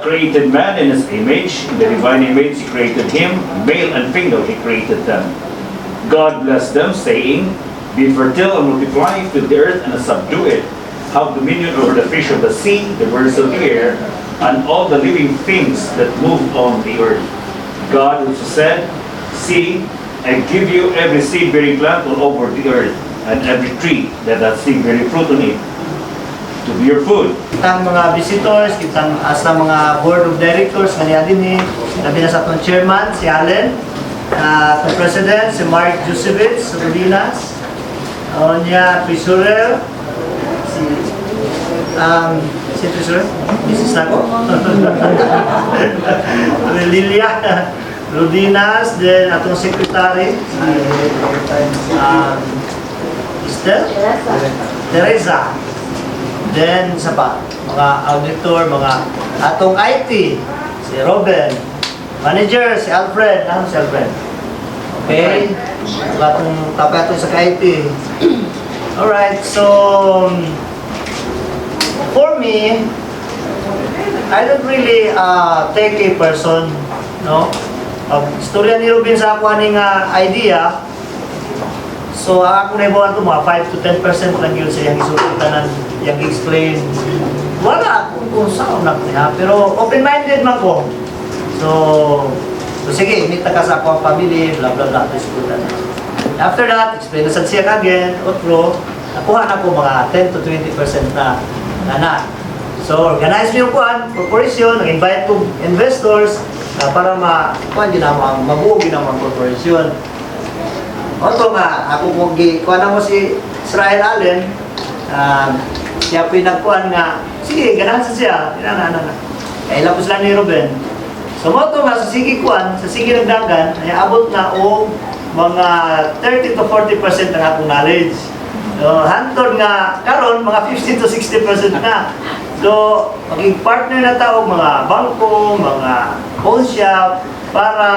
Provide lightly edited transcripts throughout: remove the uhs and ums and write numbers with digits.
God created man in his image. In the divine image he created him. Male and female he created them. God blessed them, saying, be fertile and multiply, fill the earth and subdue it. Have dominion over the fish of the sea, the birds of the air, and all the living things that move on the earth. God also said, see, I give you every seed-bearing plant all over the earth, and every tree that has seed-bearing fruit on it, to be your food. Kitang mga visitors, kitang asa mga board of directors nga niya din labi na sa atong chairman si Allen, atong president si Mark Jusevich Rodinas, niya treasurer si treasurer Mrs. Nago Lilia Rodinas, then atong secretary Esther Teresa. Then, sa pa, mga auditor, mga atong IT, si Robin. Manager, si Alfred. Ano si Alfred? Okay. Atong tapos atong sa IT. Alright, so, for me, I don't really take a person, no? Istorya ni Robin sa ako aning idea. So, ako na ibuhan ito, mga 5 to 10% lang yun sa iyang isultanan, iyang explain. Wala kung saan na niya, pero open-minded man ko. So sige, meet ka sa ako ang family, blah blah blah, isultanan. After that, explain na sa siya again, otro, nakuha na ko mga 10 to 20% na. So, organize mo yung corporation, nag-invite ko investors, para mabuo ginamang corporation. Oto nga, ako kung kuha na mo si Israel Allen, siya po yung nagkuhan nga, sige, ganahan sa siya, kaya lapos lang ni Ruben. So, moto nga, sa sige kuhan, sa sige nagdagan, ay abot na o mga 30 to 40% ng akong knowledge. So, hantod nga, karon mga 50 to 60% na. So, maging partner na tao, mga bangko, mga pawn shop, para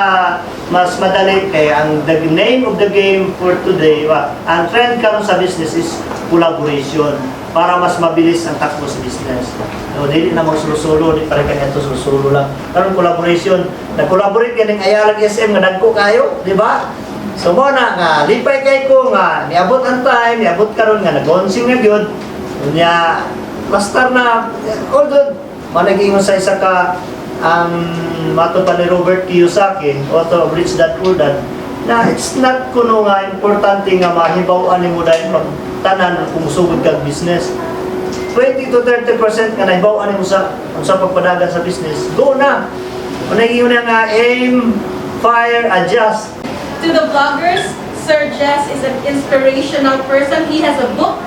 mas madali kay ang the name of the game for today, ang trend karon sa business is collaboration para mas mabilis ang takbo sa business. So, dili na magsulo-sulo, di pa rin kanya ito sulo lang. Karon collaboration, nag-collaborate kaning ayalang SM nga dagko kayo, di ba? So mo na nga lipay kay ko nga niabot ang time, niabot karon nga nag-onsing na gyud. Unya master na although managing sa isa ka mato pa ni Robert Kiyosaki, author of Rich Dad Poor Dad, na it's not kuno nga importante nga mahibaw-an mo dahil pagtanan kung sugod kag business. 20 to 30% nga nahibaw-an mo sa pagpadagan sa business. Go na. Managing na nga aim, fire, adjust. To the vloggers, Sir Jess is an inspirational person. He has a book,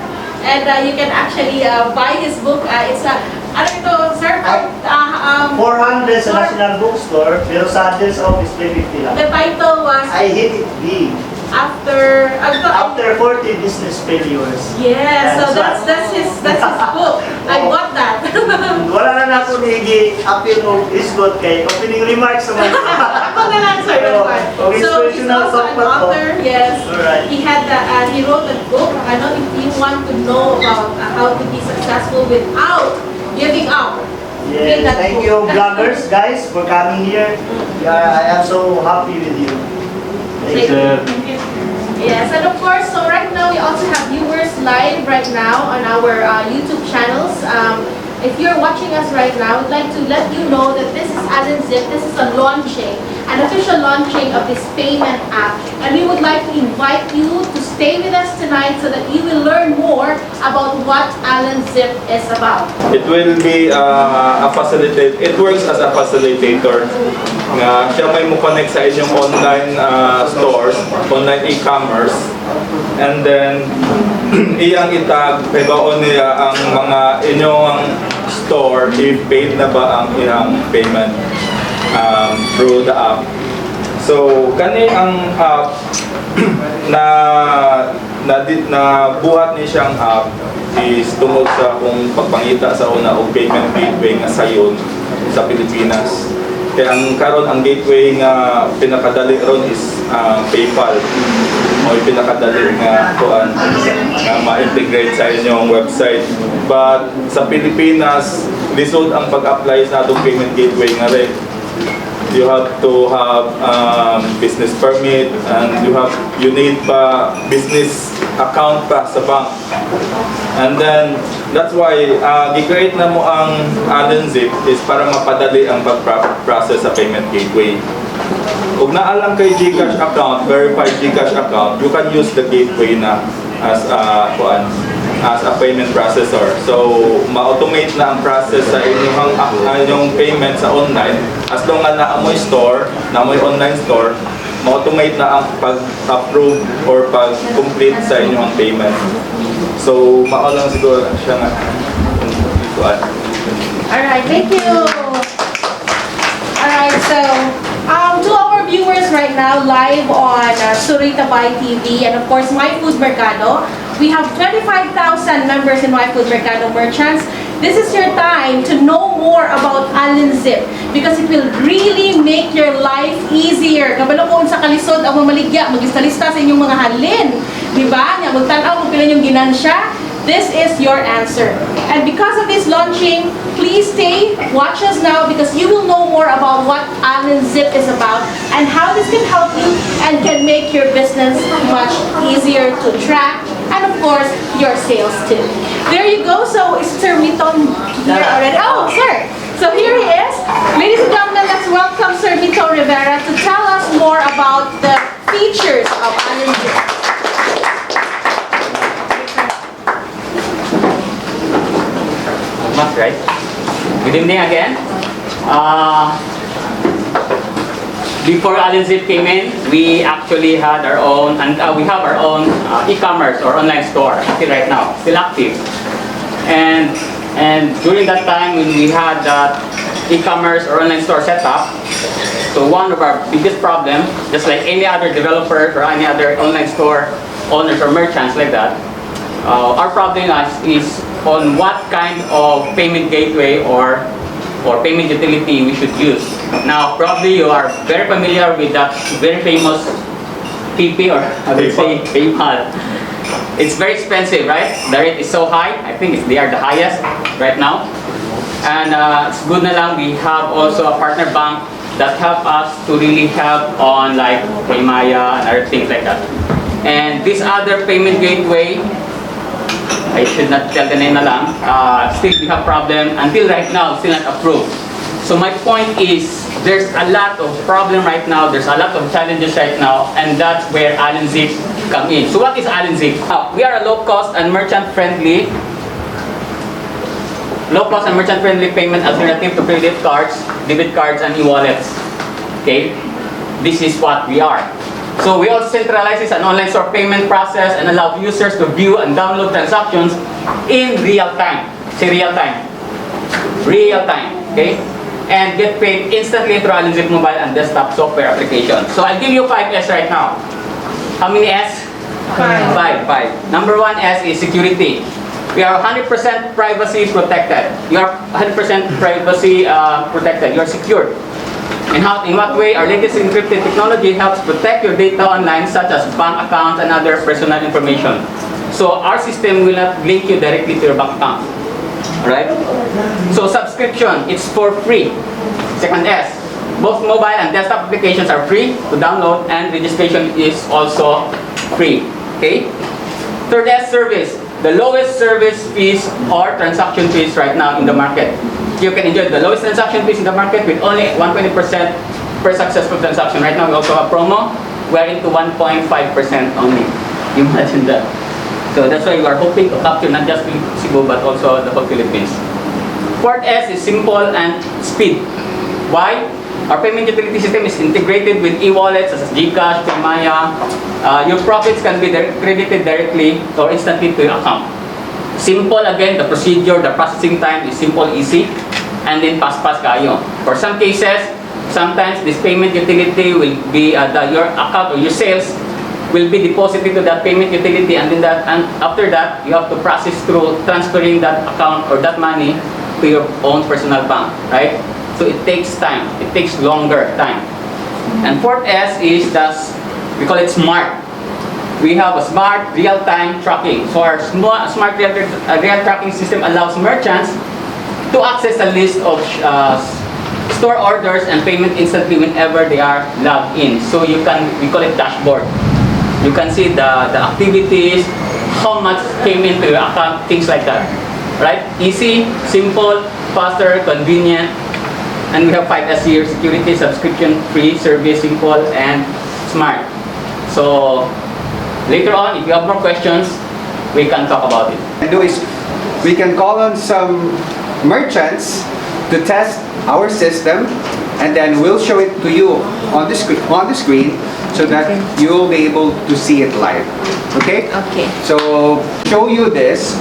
and you can actually buy his book. It's a, ano ito, sir? 400 sa National Bookstore, pero sa address office, 350 lang. The title was I Hate It Big. After 40 Business Failures. Yeah, so that's his book. I bought that. Wala na ako nigi-appeal mo is good kay opening remarks naman. Ako na lang, sir. So he's also an author. Yes. Alright. He had he wrote a book. I know if you want to know about how to be successful without giving up. Yes, thank you vloggers guys for coming here. I am so happy with you. Thank you. Yes, and of course, so right now we also have viewers live right now on our YouTube channels. If you're watching us right now, I'd like to let you know that this is AlinZip. This is a launching, an official launching of this payment app. And we would like to invite you to stay with us tonight so that you will learn more about what AlinZip is about. It will be a facilitator. It works as a facilitator. Siya may mo-connect sa inyong online stores, online e-commerce. And then, iyang itag, pegaon niya ang mga inyong store if paid na ba ang iyang payment through the app. So, kani ang app na buhat ni siyang app is tungod sa kung pagpangita sa una og payment gateway nga sayon sa Pilipinas. Kaya ang karon ang gateway nga pinakadali ron is PayPal. O pinakadali nga kuan nga ma-integrate sa inyong website. But sa Pilipinas, lisod ang pag-apply sa atong payment gateway nga rin. You have to have business permit and you need pa business account pa sa bank. And then that's why gi-create na mo ang AlinZip is para mapadali ang pag-process sa payment gateway. Kung naalam kay GCash account, verified GCash account, you can use the gateway na as a payment processor. So, ma-automate na ang process sa inyong payment sa online. As long as naamoy store, naamoy online store, ma-automate na ang pag-approve or pag-complete sa inyong payment. So, maulang siguro siya nga. Alright, thank you. Alright, so to our viewers right now, live on Surita Bay TV and of course My Food Mercado, we have 25,000 members in My Food Mercado merchants. This is your time to know more about AlinZip because it will really make your life easier. Kabalo kung sa kalisod ang mamaligya, mag-lista sa inyong mga halin. Diba? Nga, magtanaw kung pila yung ginansya. This is your answer. And because of this launching, please stay, watch us now because you will know more about what AlinZip is about and how this can help you and can make your business much easier to track and of course, your sales too. There you go. So, is Sir Miton here already? Oh, sir. So here he is. Ladies and gentlemen, let's welcome Sir Miton Rivera to tell us more about the features of AlinZip. Right. Good evening again. Before AlinZip came in, we actually had our own, and we have our own e-commerce or online store until right now, still active. And during that time when we had that e-commerce or online store set up, so one of our biggest problems, just like any other developer or any other online store owners or merchants like that, our problem is on what kind of payment gateway or payment utility we should use. Now, probably you are very familiar with that very famous PP or I would say PayPal. It's very expensive, right? The rate is so high. I think they are the highest right now. And it's good na lang we have also a partner bank that help us to really help on like Paymaya and other things like that. And this other payment gateway, I should not tell the name na lang, still we have problem until right now, still not approved. So my point is, there's a lot of problem right now, there's a lot of challenges right now, and that's where AlinZip come in. So what is AlinZip? We are a low-cost and merchant-friendly payment alternative to credit cards, debit cards, and e-wallets. Okay? This is what we are. So we also centralize an online store payment process and allow users to view and download transactions in real time. Say real time. Real time. Okay? And get paid instantly through AlinZip mobile and desktop software application. So I'll give you 5 S right now. How many S? 5. 5. Number 1 S is security. We are 100% privacy protected. You are 100% privacy protected. You are secured. In what way our latest encrypted technology helps protect your data online, such as bank accounts and other personal information. So our system will not link you directly to your bank account. Alright? So subscription, it's for free. Second S, both mobile and desktop applications are free to download and registration is also free. Okay? Third S, service. The lowest service fees or transaction fees right now in the market. You can enjoy the lowest transaction fees in the market with only 120% per successful transaction. Right now we also have promo. We're into 1.5% only. Imagine that. So that's why we are hoping to capture not just Cebu but also the whole Philippines. Fourth S is simple and speed. Why? Our payment utility system is integrated with e-wallets such as GCash, Paymaya. Your profits can be credited directly or instantly to your account. Simple again, the procedure, the processing time is simple, easy, and then fast kayo. For some cases, sometimes this payment utility will be your account or your sales will be deposited to that payment utility, and then after that you have to process through transferring that account or that money to your own personal bank, right? So it takes time. It takes longer time. And fourth S is we call it smart. We have a smart real-time tracking. So our smart real tracking system allows merchants to access a list of store orders and payment instantly whenever they are logged in. So you can, we call it dashboard. You can see the activities, how much came into your account, things like that. Right? Easy, simple, faster, convenient, and we have 5S here: security, subscription, free, service, simple, and smart. So later on, if you have more questions, we can talk about it. And do is we can call on some merchants to test our system, and then we'll show it to you on the screen so that you will be able to see it live. Okay? Okay. So show you this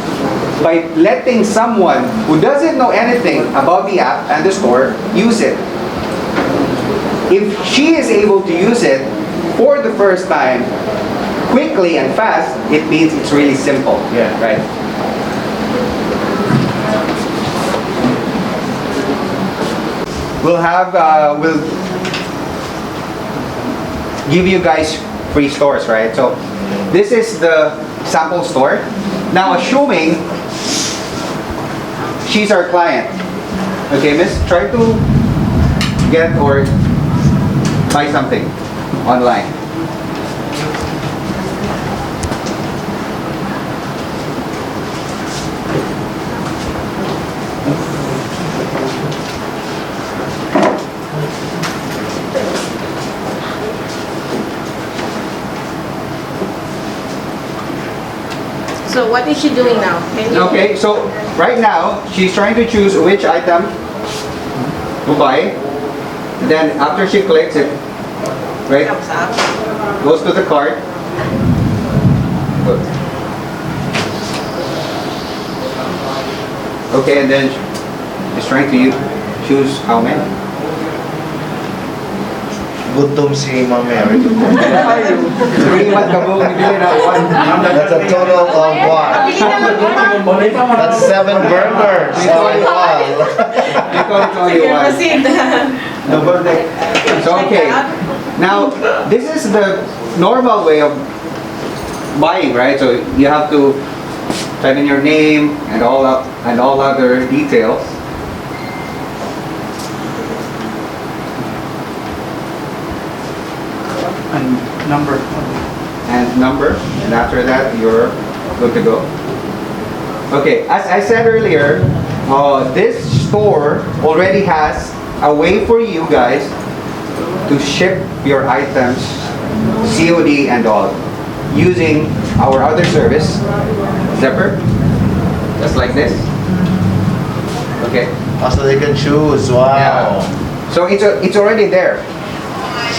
by letting someone who doesn't know anything about the app and the store use it. If she is able to use it for the first time quickly and fast, it means it's really simple. Yeah. Right? We'll give you guys free stores, right? So this is the sample store. Now assuming she's our client. Okay, miss, try to get or buy something online. So what is she doing now? Can you... Okay, so right now she's trying to choose which item to buy. And then after she clicks it, right, goes to the cart. Good. Okay, and then she's trying to choose how many. Gutom si Ma'am Mary. That's That's a total of what? That's 7 burgers. Oh, wow. So okay, now this is the normal way of buying, right? So you have to type in your name and all other details. And number, and after that you're good to go. Okay, as I said earlier, this store already has a way for you guys to ship your items, COD and all, using our other service, Zipper, just like this. Okay. Also they can choose, wow. Yeah. So it's already there.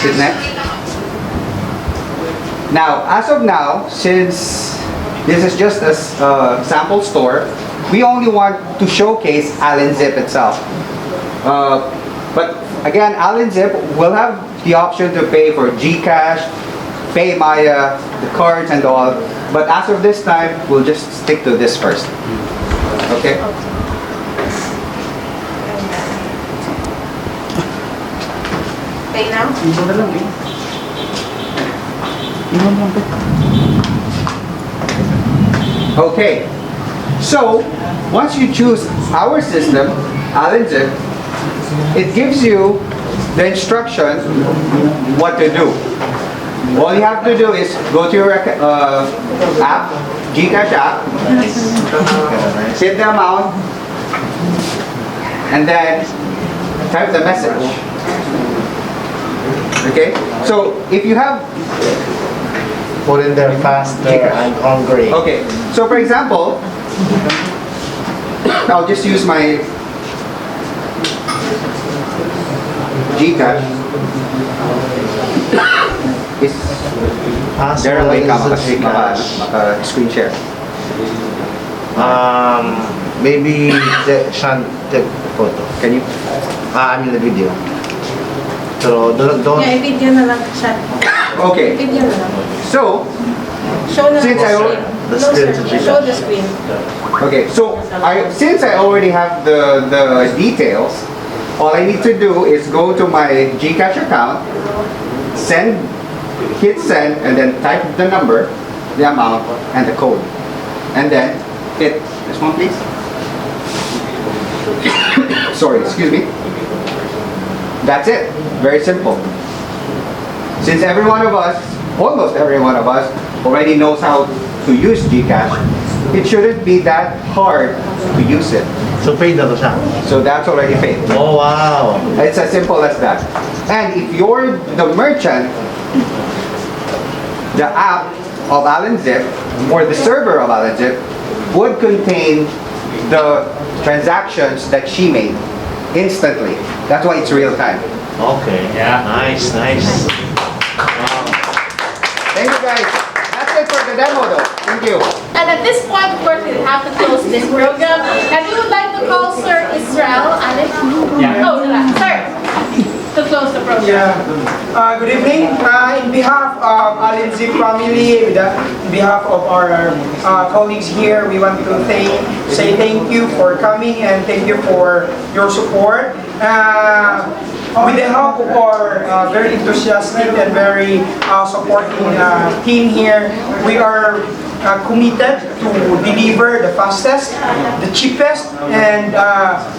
Isn't it? Now, as of now, since this is just a sample store, we only want to showcase AlinZip itself. But again, AlinZip will have the option to pay for GCash, Pay Maya, the cards and all. But as of this time, we'll just stick to this first. Okay? Pay now? Okay, so once you choose our system, AlinZip, it gives you the instruction what to do. All you have to do is go to your app, GCash app, set the amount, and then type the message. Okay, so if you have Put in there faster, I'm hungry. okay, so for example, I'll just use my GCash. Is there a way maka-screen share? Maybe take photo. Can you? I'm in the video. So don't. Yeah, i-video na lang siya. Okay, I-video na lang. so Show na Since lang I- The screen to Show the screen. okay, so since I already have the details, all I need to do is go to my GCash account, hit send, and then type the number, the amount, and the code. And then hit this one, please. Sorry, excuse me. That's it. Very simple. Since every one of us, almost every one of us, already knows how to use GCash, it shouldn't be that hard to use it. So paid na to siya. So that's already paid. Oh, wow. It's as simple as that. And if you're the merchant, the app of AlinZip or the server of AlinZip would contain the transactions that she made instantly. That's why it's real time. Okay. Yeah. Nice, nice. Thank you guys. That's it for the demo though. Thank you. And at this point, of course, we have to close this program. And we would like to call Sir Israel Alec. Yeah. Oh, sir, to close the program. Yeah. Good evening. In behalf of AlinZip family, on behalf of our colleagues here, we want to say thank you for coming and thank you for your support. With the help of our very enthusiastic and very supporting team here, we are committed to deliver the fastest, the cheapest, and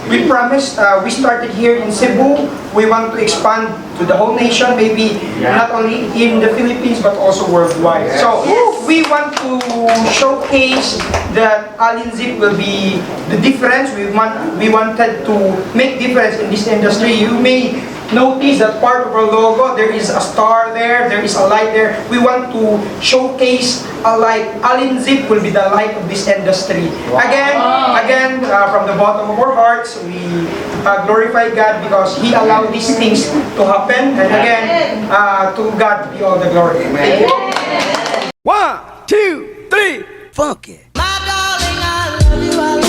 we promise, we started here in Cebu. We want to expand to the whole nation, maybe not only in the Philippines but also worldwide. So we want to showcase that AlinZip will be the difference. We wanted to make difference in this industry. You may notice that part of our logo, there is a star there, there is a light there. We want to showcase a light. AlinZip will be the light of this industry. Again, from the bottom of our hearts, we glorify God because He allowed these things to happen. And again, to God be all the glory. Thank you. 1, 2, 3, funky. My darling, I love you.